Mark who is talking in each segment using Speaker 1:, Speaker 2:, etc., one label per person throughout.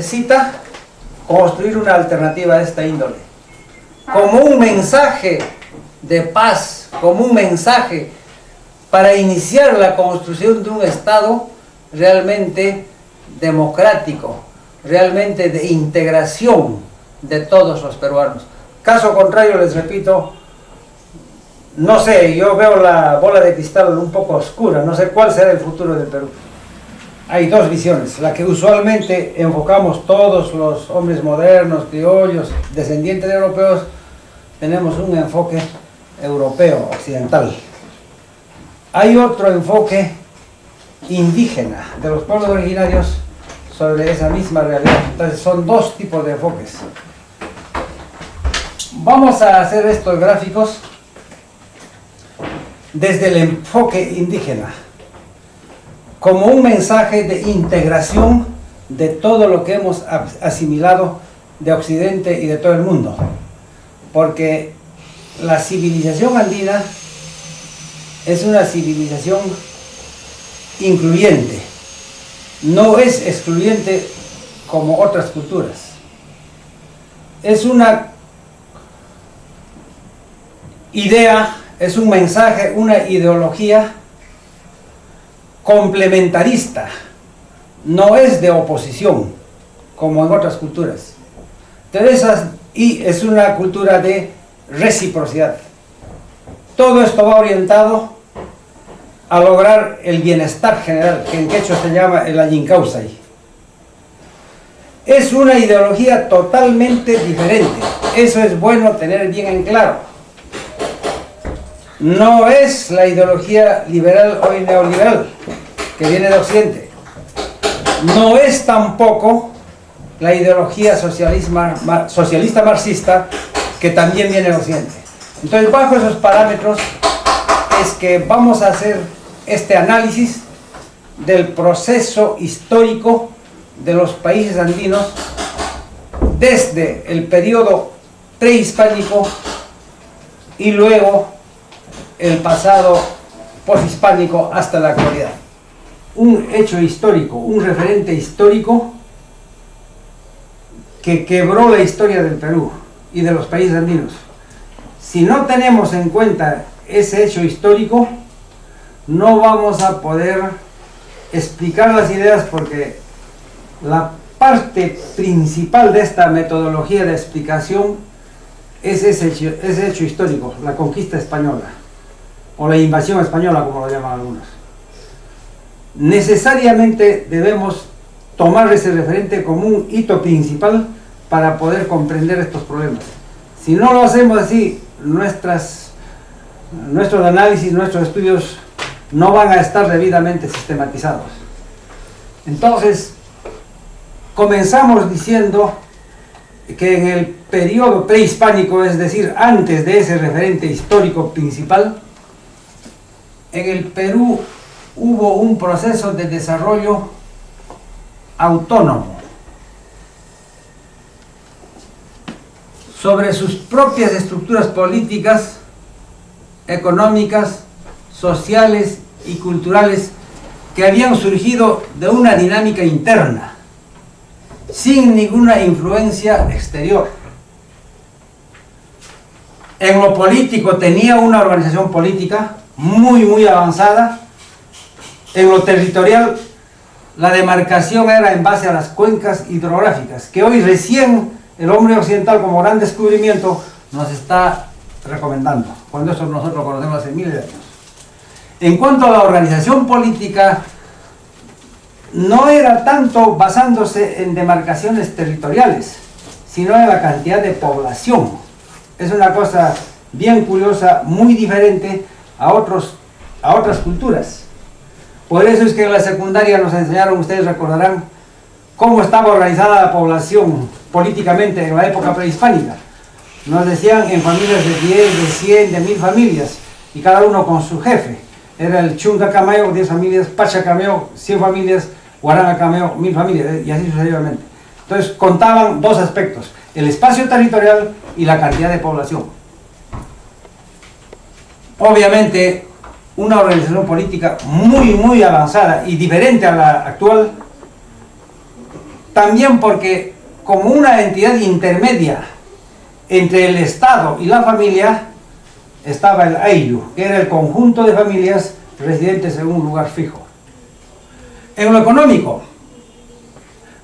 Speaker 1: necesita construir una alternativa de esta índole, como un mensaje de paz, como un mensaje para iniciar la construcción de un Estado realmente democrático, realmente de integración de todos los peruanos. Caso contrario, les repito, no sé, yo veo la bola de cristal un poco oscura, no sé cuál será el futuro del Perú. Hay dos visiones, la que usualmente enfocamos todos los hombres modernos, criollos, descendientes de europeos, tenemos un enfoque europeo, occidental. Hay otro enfoque indígena de los pueblos originarios sobre esa misma realidad. Entonces son dos tipos de enfoques. Vamos a hacer estos gráficos desde el enfoque indígena, como un mensaje de integración de todo lo que hemos asimilado de Occidente y de todo el mundo. Porque la civilización andina es una civilización incluyente, no es excluyente como otras culturas. Es una idea, es un mensaje, una ideología complementarista, no es de oposición como en otras culturas. Y es una cultura de reciprocidad. Todo esto va orientado a lograr el bienestar general, que en quechua se llama el Allincausay. Es una ideología totalmente diferente, eso es bueno tener bien en claro. No es la ideología liberal o neoliberal que viene de Occidente. No es tampoco la ideología socialista marxista que también viene de Occidente. Entonces, bajo esos parámetros es que vamos a hacer este análisis del proceso histórico de los países andinos desde el periodo prehispánico y luego el pasado poshispánico hasta la actualidad. Un hecho histórico, un referente histórico que quebró la historia del Perú y de los países andinos. Si no tenemos en cuenta ese hecho histórico, no vamos a poder explicar las ideas, porque la parte principal de esta metodología de explicación es ese hecho histórico, la conquista española, o la invasión española, como lo llaman algunos. Necesariamente debemos tomar ese referente como un hito principal para poder comprender estos problemas. Si no lo hacemos así, nuestros análisis, nuestros estudios no van a estar debidamente sistematizados. Entonces, comenzamos diciendo que en el periodo prehispánico, es decir, antes de ese referente histórico principal, en el Perú hubo un proceso de desarrollo autónomo sobre sus propias estructuras políticas, económicas, sociales y culturales que habían surgido de una dinámica interna, sin ninguna influencia exterior. En lo político tenía una organización política muy avanzada. En lo territorial, la demarcación era en base a las cuencas hidrográficas, que hoy recién el hombre occidental, como gran descubrimiento, nos está recomendando, cuando eso nosotros lo conocemos hace miles de años. En cuanto a la organización política, no era tanto basándose en demarcaciones territoriales, sino en la cantidad de población. Es una cosa bien curiosa, muy diferente a otras culturas. Por eso es que en la secundaria nos enseñaron, ustedes recordarán, cómo estaba organizada la población políticamente en la época prehispánica. Nos decían en familias de 10, de 100, de 1000 familias, y cada uno con su jefe. Era el Chunga Cameo, 10 familias, Pacha Cameo, 100 familias, Guaranga Cameo, 1000 familias, y así sucesivamente. Entonces contaban dos aspectos, el espacio territorial y la cantidad de población. Obviamente, una organización política muy avanzada y diferente a la actual También porque como una entidad intermedia entre el Estado y la familia estaba el Ayllu, que era el conjunto de familias residentes en un lugar fijo. En lo económico,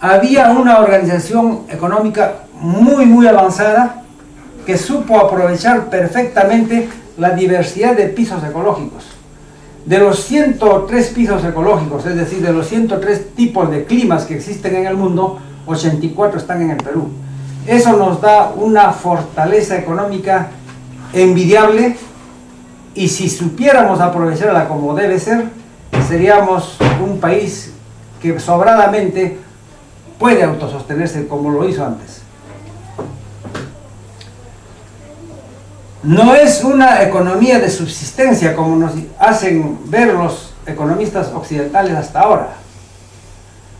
Speaker 1: había una organización económica muy avanzada que supo aprovechar perfectamente la diversidad de pisos ecológicos. De los 103 pisos ecológicos, es decir, de los 103 tipos de climas que existen en el mundo, 84 están en el Perú. Eso nos da una fortaleza económica envidiable, y si supiéramos aprovecharla como debe ser, seríamos un país que sobradamente puede autosostenerse como lo hizo antes. No es una economía de subsistencia como nos hacen ver los economistas occidentales hasta ahora.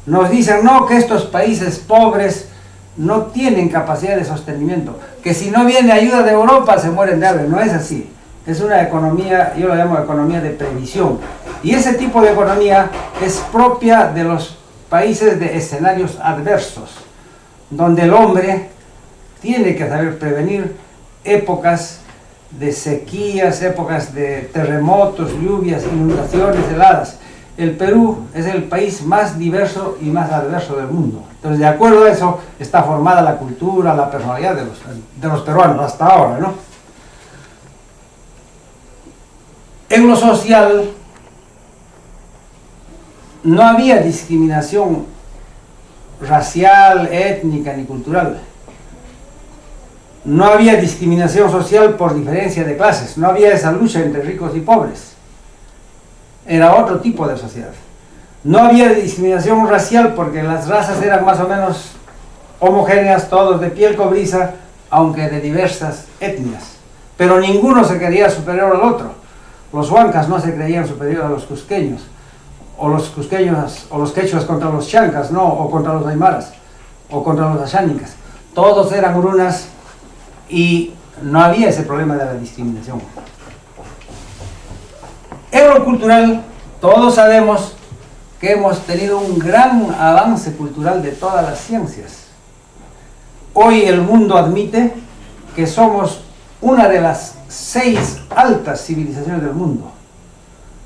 Speaker 1: Nos dicen, no, que estos países pobres no tienen capacidad de sostenimiento, que si no viene ayuda de Europa se mueren de hambre. No es así. Es una economía, yo la llamo economía de previsión. Y ese tipo de economía es propia de los países de escenarios adversos, donde el hombre tiene que saber prevenir épocas de sequías, épocas de terremotos, lluvias, inundaciones, heladas. El Perú es el país más diverso y más adverso del mundo. Entonces, de acuerdo a eso, está formada la cultura, la personalidad de los peruanos hasta ahora, ¿no? En lo social, no había discriminación racial, étnica ni cultural. No había discriminación social por diferencia de clases. No había esa lucha entre ricos y pobres. Era otro tipo de sociedad. No había discriminación racial porque las razas eran más o menos homogéneas, todos de piel cobriza, aunque de diversas etnias. Pero ninguno se creía superior al otro. Los huancas no se creían superior a los cusqueños, o los cusqueños o los quechuas contra los chancas, no, o contra los aymaras, o contra los ashánicas. Todos eran urunas y no había ese problema de la discriminación. En lo cultural, todos sabemos que hemos tenido un gran avance cultural de todas las ciencias. Hoy el mundo admite que somos una de las 6 altas civilizaciones del mundo,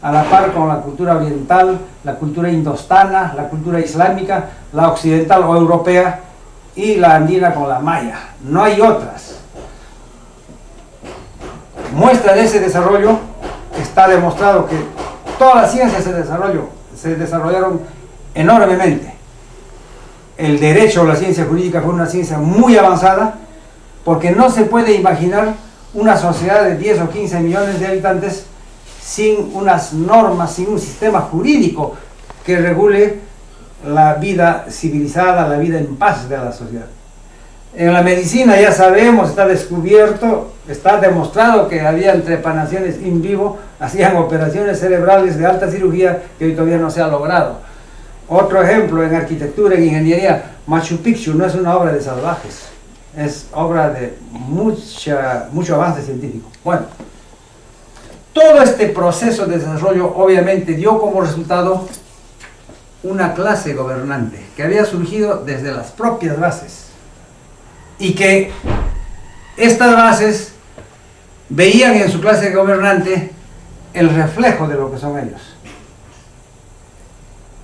Speaker 1: a la par con la cultura oriental, la cultura indostana, la cultura islámica, la occidental o europea y la andina con la maya. No hay otras. Muestra de ese desarrollo, está demostrado que todas las ciencias se desarrollaron enormemente. El derecho o la ciencia jurídica fue una ciencia muy avanzada, porque no se puede imaginar una sociedad de 10 o 15 millones de habitantes sin unas normas, sin un sistema jurídico que regule la vida civilizada, la vida en paz de la sociedad. En la medicina ya sabemos, está descubierto, está demostrado que había trepanaciones in vivo, hacían operaciones cerebrales de alta cirugía que hoy todavía no se ha logrado. Otro ejemplo, en arquitectura, en ingeniería, Machu Picchu no es una obra de salvajes, es obra de mucho avance científico. Bueno, todo este proceso de desarrollo obviamente dio como resultado una clase gobernante que había surgido desde las propias bases, y que estas bases veían en su clase gobernante el reflejo de lo que son ellos,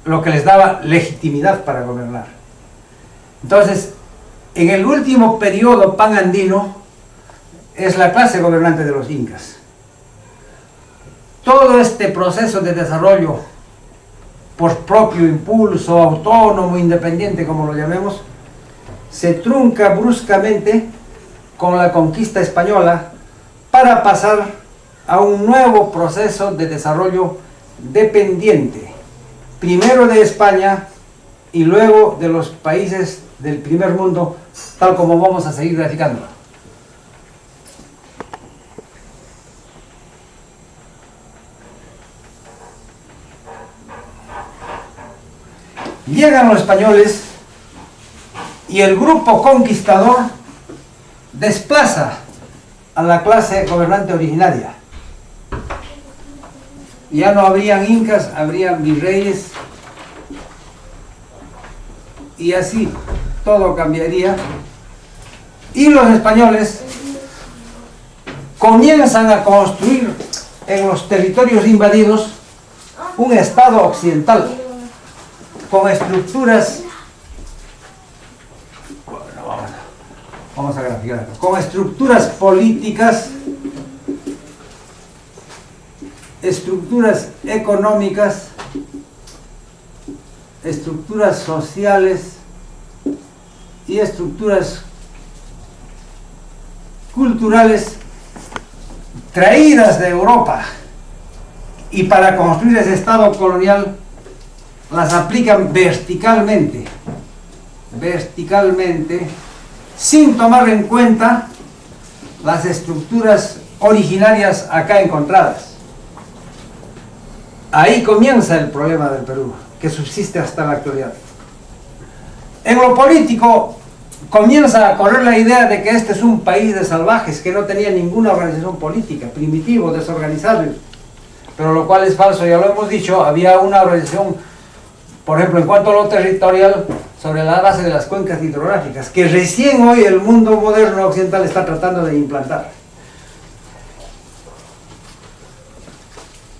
Speaker 1: lo que les daba legitimidad para gobernar. Entonces, en el último periodo panandino es la clase gobernante de los incas. Todo este proceso de desarrollo por propio impulso, autónomo, independiente, como lo llamemos, se trunca bruscamente con la conquista española para pasar a un nuevo proceso de desarrollo dependiente, primero de España y luego de los países del primer mundo, tal como vamos a seguir graficando. Llegan los españoles y el grupo conquistador desplaza a la clase gobernante originaria. Ya no habrían incas, habrían virreyes, y así todo cambiaría. Y los españoles comienzan a construir en los territorios invadidos un Estado occidental con estructuras, bueno, vamos a graficar, con estructuras políticas, estructuras económicas, estructuras sociales y estructuras culturales traídas de Europa, y para construir ese Estado colonial las aplican verticalmente, sin tomar en cuenta las estructuras originarias acá encontradas. Ahí comienza el problema del Perú, que subsiste hasta la actualidad. En lo político comienza a correr la idea de que este es un país de salvajes, que no tenía ninguna organización política, primitivo, desorganizado, pero lo cual es falso, ya lo hemos dicho. Había una organización, por ejemplo, en cuanto a lo territorial, sobre la base de las cuencas hidrográficas, que recién hoy el mundo moderno occidental está tratando de implantar.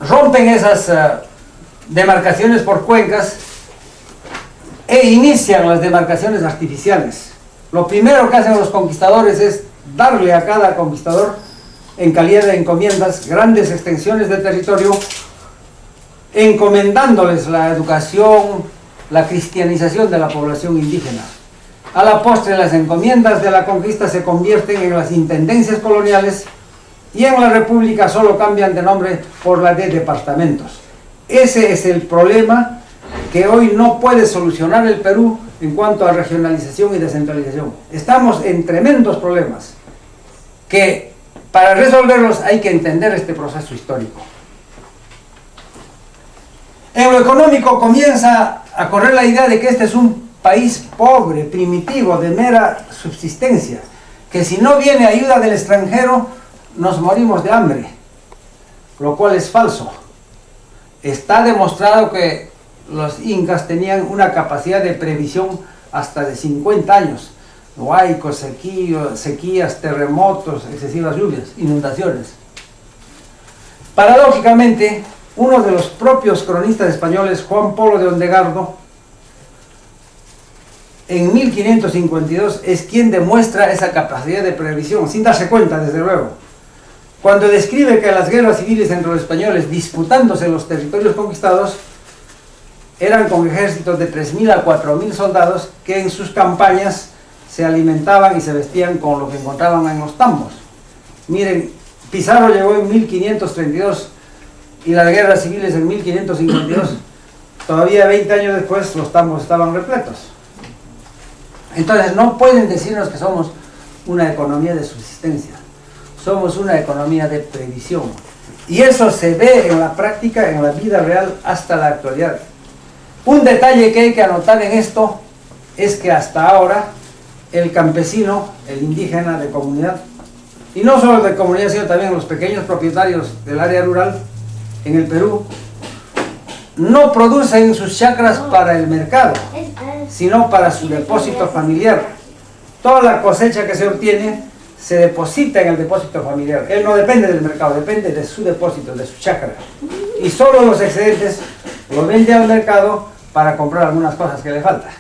Speaker 1: Rompen esas demarcaciones por cuencas e inician las demarcaciones artificiales. Lo primero que hacen los conquistadores es darle a cada conquistador, en calidad de encomiendas, grandes extensiones de territorio, encomendándoles la educación, la cristianización de la población indígena. A la postre, las encomiendas de la conquista se convierten en las intendencias coloniales, y en la República solo cambian de nombre por la de departamentos. Ese es el problema que hoy no puede solucionar el Perú en cuanto a regionalización y descentralización. Estamos en tremendos problemas que, para resolverlos, hay que entender este proceso histórico. En lo económico comienza a correr la idea de que este es un país pobre, primitivo, de mera subsistencia, que si no viene ayuda del extranjero nos morimos de hambre, lo cual es falso. Está demostrado que los incas tenían una capacidad de previsión hasta de 50 años. Huaicos, sequías, terremotos, excesivas lluvias, inundaciones. Paradójicamente, uno de los propios cronistas españoles, Juan Polo de Ondegardo, en 1552 es quien demuestra esa capacidad de previsión, sin darse cuenta, desde luego, cuando describe que las guerras civiles entre los españoles disputándose los territorios conquistados eran con ejércitos de 3.000 a 4.000 soldados que en sus campañas se alimentaban y se vestían con lo que encontraban en los tambos. Miren, Pizarro llegó en 1532 y las guerras civiles en 1552. Todavía 20 años después los tambos estaban repletos. Entonces no pueden decirnos que somos una economía de subsistencia. Somos una economía de previsión. Y eso se ve en la práctica, en la vida real, hasta la actualidad. Un detalle que hay que anotar en esto es que hasta ahora el campesino, el indígena de comunidad, y no solo de comunidad, sino también los pequeños propietarios del área rural en el Perú, no producen sus chacras para el mercado, sino para su depósito familiar. Toda la cosecha que se obtiene se deposita en el depósito familiar. Él no depende del mercado, depende de su depósito, de su chacra. Y solo los excedentes los vende al mercado para comprar algunas cosas que le faltan.